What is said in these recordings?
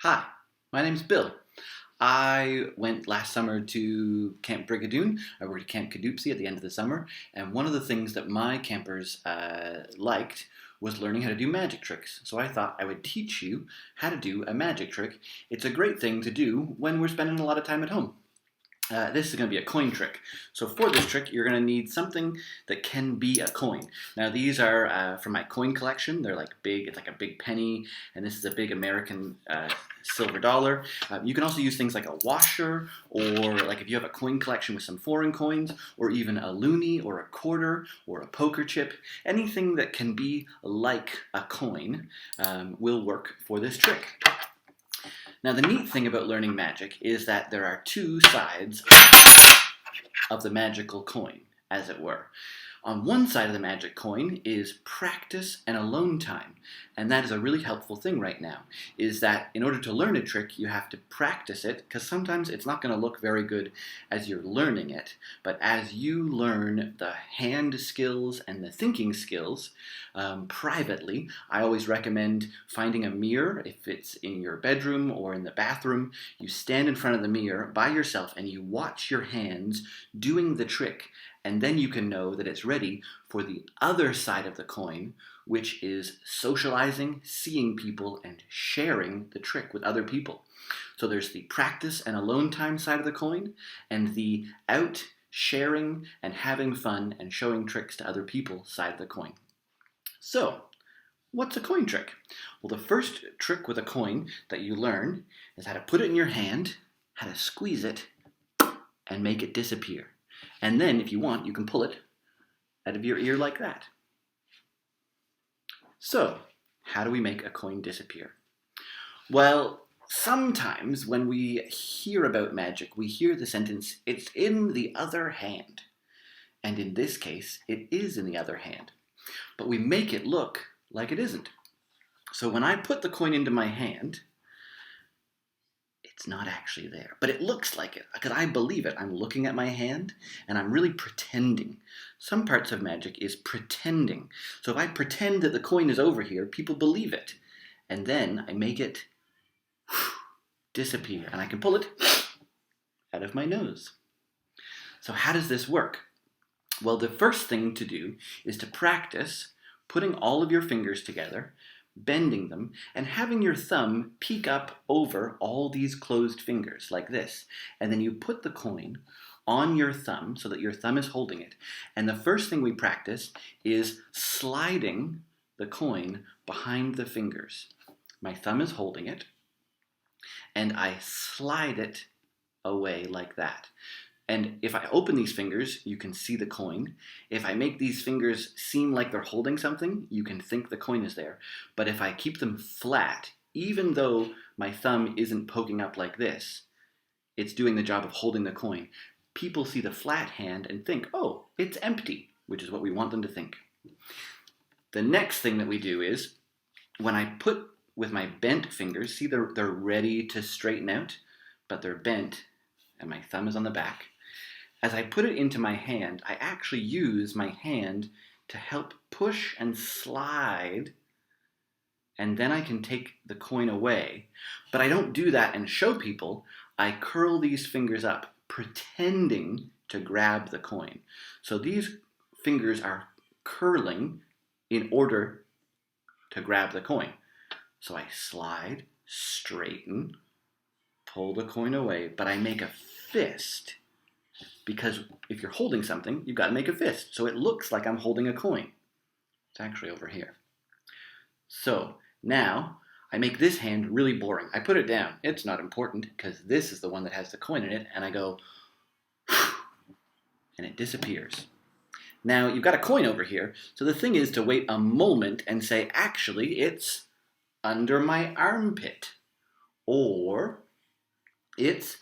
Hi, my name's Bill. I went last summer to Camp Brigadoon. I worked at Camp Cadoopsy at the end of the summer, and one of the things that my campers liked was learning how to do magic tricks. So I thought I would teach you how to do a magic trick. It's a great thing to do when we're spending a lot of time at home. This is going to be a coin trick. So for this trick, you're going to need something that can be a coin. Now these are from my coin collection. They're like big, it's like a big penny, and this is a big American silver dollar. You can also use things like a washer, or like if you have a coin collection with some foreign coins, or even a loonie, or a quarter, or a poker chip. Anything that can be like a coin will work for this trick. Now the neat thing about learning magic is that there are two sides of the magical coin, as it were. On one side of the magic coin is practice and alone time, and that is a really helpful thing right now, is that in order to learn a trick, you have to practice it, because sometimes it's not going to look very good as you're learning it, but as you learn the hand skills and the thinking skills privately, I always recommend finding a mirror. If it's in your bedroom or in the bathroom, you stand in front of the mirror by yourself and you watch your hands doing the trick, and then you can know that it's ready for the other side of the coin, which is socializing, seeing people, and sharing the trick with other people. So there's the practice and alone time side of the coin, and the out, sharing, and having fun and showing tricks to other people side of the coin. So, what's a coin trick? Well, the first trick with a coin that you learn is how to put it in your hand, how to squeeze it, and make it disappear. And then, if you want, you can pull it out of your ear like that. So, how do we make a coin disappear? Well, sometimes when we hear about magic, we hear the sentence, "It's in the other hand." And in this case, it is in the other hand. But we make it look like it isn't. So when I put the coin into my hand, it's not actually there, but it looks like it, because I believe it. I'm looking at my hand, and I'm really pretending. Some parts of magic is pretending. So if I pretend that the coin is over here, people believe it. And then I make it disappear, and I can pull it out of my nose. So how does this work? Well, the first thing to do is to practice putting all of your fingers together, bending them, and having your thumb peek up over all these closed fingers like this. And then you put the coin on your thumb so that your thumb is holding it. And the first thing we practice is sliding the coin behind the fingers. My thumb is holding it, and I slide it away like that. And if I open these fingers, you can see the coin. If I make these fingers seem like they're holding something, you can think the coin is there. But if I keep them flat, even though my thumb isn't poking up like this, it's doing the job of holding the coin. People see the flat hand and think, oh, it's empty, which is what we want them to think. The next thing that we do is, when I put with my bent fingers, see they're ready to straighten out, but they're bent, and my thumb is on the back. As I put it into my hand, I actually use my hand to help push and slide, and then I can take the coin away. But I don't do that and show people. I curl these fingers up, pretending to grab the coin. So these fingers are curling in order to grab the coin. So I slide, straighten, pull the coin away, but I make a fist. Because if you're holding something, you've got to make a fist. So it looks like I'm holding a coin. It's actually over here. So now I make this hand really boring. I put it down. It's not important because this is the one that has the coin in it. And I go, and it disappears. Now you've got a coin over here. So the thing is to wait a moment and say, actually, it's under my armpit. Or it's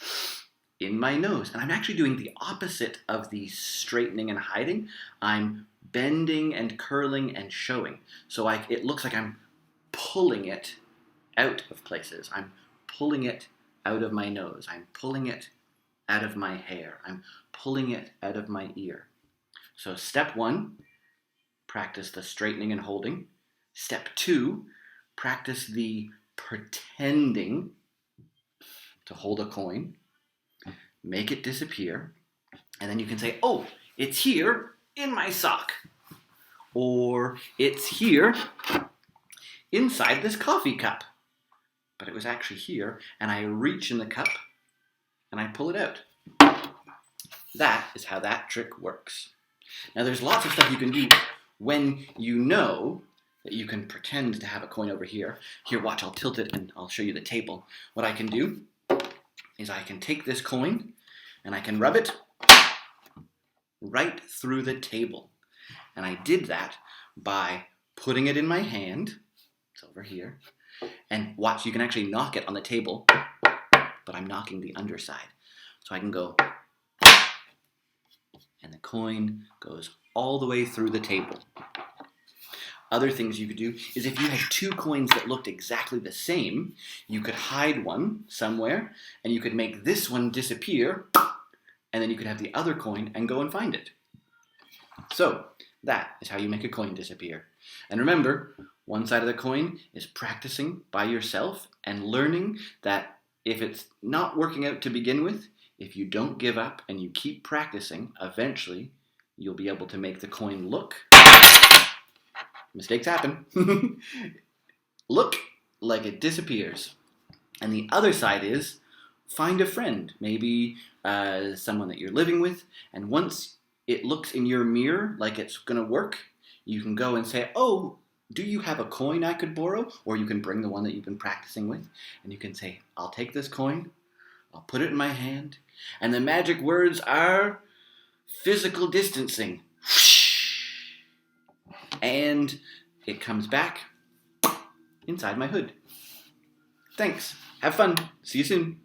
in my nose. And I'm actually doing the opposite of the straightening and hiding. I'm bending and curling and showing. So it looks like I'm pulling it out of places. I'm pulling it out of my nose. I'm pulling it out of my hair. I'm pulling it out of my ear. So step 1, practice the straightening and holding. Step 2, practice the pretending to hold a coin, make it disappear, and then you can say, oh, it's here in my sock. Or it's here inside this coffee cup. But it was actually here, and I reach in the cup and I pull it out. That is how that trick works. Now there's lots of stuff you can do when you know that you can pretend to have a coin over here. Here, watch, I'll tilt it and I'll show you the table. What I can do is I can take this coin and I can rub it right through the table. And I did that by putting it in my hand. It's over here. And watch, you can actually knock it on the table, but I'm knocking the underside. So I can go, and the coin goes all the way through the table. Other things you could do is if you had two coins that looked exactly the same, you could hide one somewhere, and you could make this one disappear, and then you could have the other coin and go and find it. So that is how you make a coin disappear. And remember, one side of the coin is practicing by yourself and learning that if it's not working out to begin with, if you don't give up and you keep practicing, eventually you'll be able to make the coin look, mistakes happen, look like it disappears. And the other side is find a friend, maybe someone that you're living with, and once it looks in your mirror like it's going to work, you can go and say, oh, do you have a coin I could borrow? Or you can bring the one that you've been practicing with, and you can say, I'll take this coin, I'll put it in my hand, and the magic words are physical distancing. And it comes back inside my hood. Thanks. Have fun. See you soon.